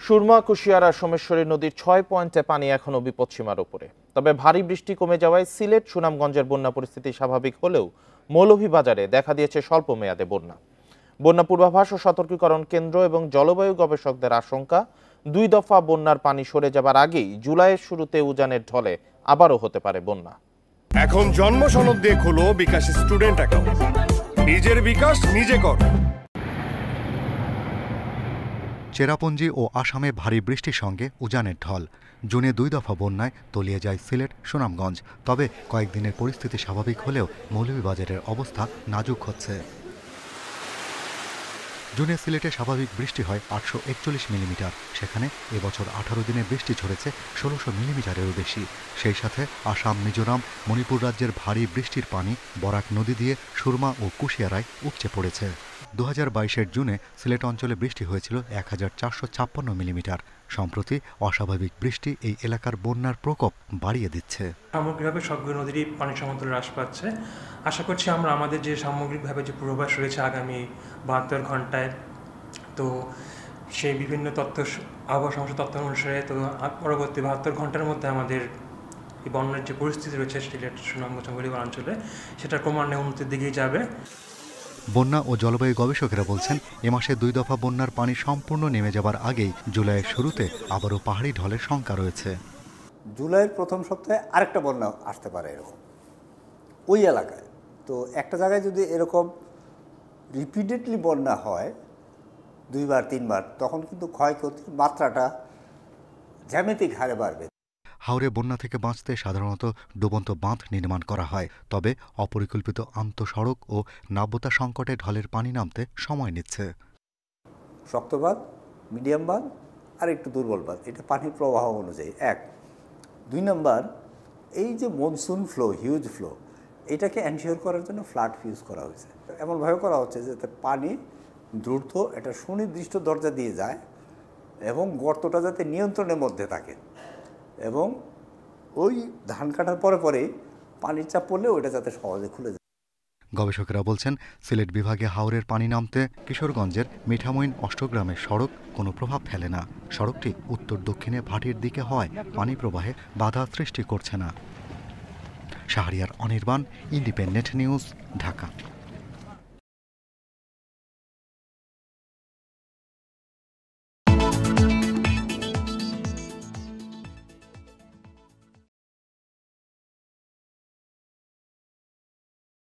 সুরমা, কুশিয়ারা, সোমেশ্বরী নদীর ৬ পয়েন্টে পানি এখনো বিপদসীমার উপরে। তবে ভারী বৃষ্টি কমে যাওয়ায় সিলেট, সুনামগঞ্জের বন্যা পরিস্থিতি স্বাভাবিক হলেও মৌলভীবাজারে দেখা দিয়েছে স্বল্প মেয়াদে বন্যা। বন্যা পূর্বাভাস ও সতর্কীকরণ কেন্দ্র এবং জলবায়ু গবেষকদের আশঙ্কা, ২ দফা বন্যার পানি সরে যাবার আগেই জুলাইয়ের শুরুতে উজানের ঢলে আবারও হতে পারে বন্যা। এখন জন্ম সনদ দিয়ে খোলো বিকাশ স্টুডেন্ট অ্যাকাউন্ট। নিজের বিকাশ নিজে কর। চেরাপুঞ্জি ও আসামে ভারী বৃষ্টির সঙ্গে উজানের ঢল। জুনে ২ দফা বন্যায় তলিয়ে যায় সিলেট, সুনামগঞ্জ। তবে কয়েকদিনের পরিস্থিতি স্বাভাবিক হলেও মৌলভীবাজারের অবস্থা নাজুক হচ্ছে। জুনে সিলেটে স্বাভাবিক বৃষ্টি হয় ৮৪১ মিলিমিটার। সেখানে এবছর ১৮ দিনে বৃষ্টি ঝরেছে ১৬০০ মিলিমিটারেরও বেশি। সেই সাথে আসাম, মিজোরাম, মণিপুর রাজ্যের ভারী বৃষ্টির পানি বরাক নদী দিয়ে সুরমা ও কুশিয়ারায় উপচে পড়েছে। ২০২২-এর জুনে সিলেট অঞ্চলে বৃষ্টি হয়েছিল ১৪৫৬ মিলিমিটার। সম্প্রতি অস্বাভাবিক বৃষ্টি এই এলাকার বন্যার প্রকোপ বাড়িয়ে দিচ্ছে। সামগ্রিকভাবে সবগুলো নদীরই পানি সমতল হ্রাস পাচ্ছে। আশা করছি আমরা আমাদের যে সামগ্রিকভাবে যে পূর্বাভাস রয়েছে আগামী ৭২ ঘন্টায়, তো সেই বিভিন্ন আবহাওয়া সংস্থা তথ্য অনুসারে তো পরবর্তী ৭২ ঘন্টার মধ্যে আমাদের এই বন্যার যে পরিস্থিতি রয়েছে সিলেট, সুনামগঞ্জ অঞ্চলে সেটা ক্রমান্বয়ে উন্নতির দিকেই যাবে। বন্যা ও জলবায়ু গবেষকেরা বলছেন, এ মাসে ২ দফা বন্যার পানি সম্পূর্ণ নেমে যাবার আগেই জুলাইয়ের শুরুতে আবারও পাহাড়ি ঢলের শঙ্কা রয়েছে। জুলাইয়ের প্রথম সপ্তাহে আরেকটা বন্যা আসতে পারে এরকম ওই এলাকায়। তো একটা জায়গায় যদি এরকম রিপিটেডলি বন্যা হয় ২বার ৩বার, তখন কিন্তু ক্ষয়ক্ষতির মাত্রাটা জ্যামিতিক হারে বাড়বে। হাওরে বন্যা থেকে বাঁচতে সাধারণত ডুবন্ত বাঁধ নির্মাণ করা হয়। তবে অপরিকল্পিত আন্তঃসড়ক ও নাব্যতা সংকটে ঢলের পানি নামতে সময় নিচ্ছে। শক্ত বাঁধ, মিডিয়াম বাঁধ আর একটু দুর্বল বাঁধ, এটা পানির প্রবাহ অনুযায়ী এক। ২ নম্বর, এই যে মনসুন ফ্লো, হিউজ ফ্লো, এটাকে এনশিওর করার জন্য ফ্লাড ফিউজ করা হয়েছে। এমনভাবে করা হচ্ছে যাতে পানি দ্রুত একটা সুনির্দিষ্ট দরজা দিয়ে যায় এবং গর্তটা যাতে নিয়ন্ত্রণের মধ্যে থাকে, এবং ওই ধান কাটার পরেই পানির চাপ পড়লে ওইটা যাতে সহজে খুলে যায়। গবেষকেরা বলছেন, সিলেট বিভাগে হাওরের পানি নামতে কিশোরগঞ্জের মিঠামইন অষ্টগ্রামের সড়ক কোনো প্রভাব ফেলে না। সড়কটি উত্তর দক্ষিণে ভাটির দিকে হয় পানি প্রবাহে বাধা সৃষ্টি করছে না। Shahriar Anirban, independent news, Dhaka.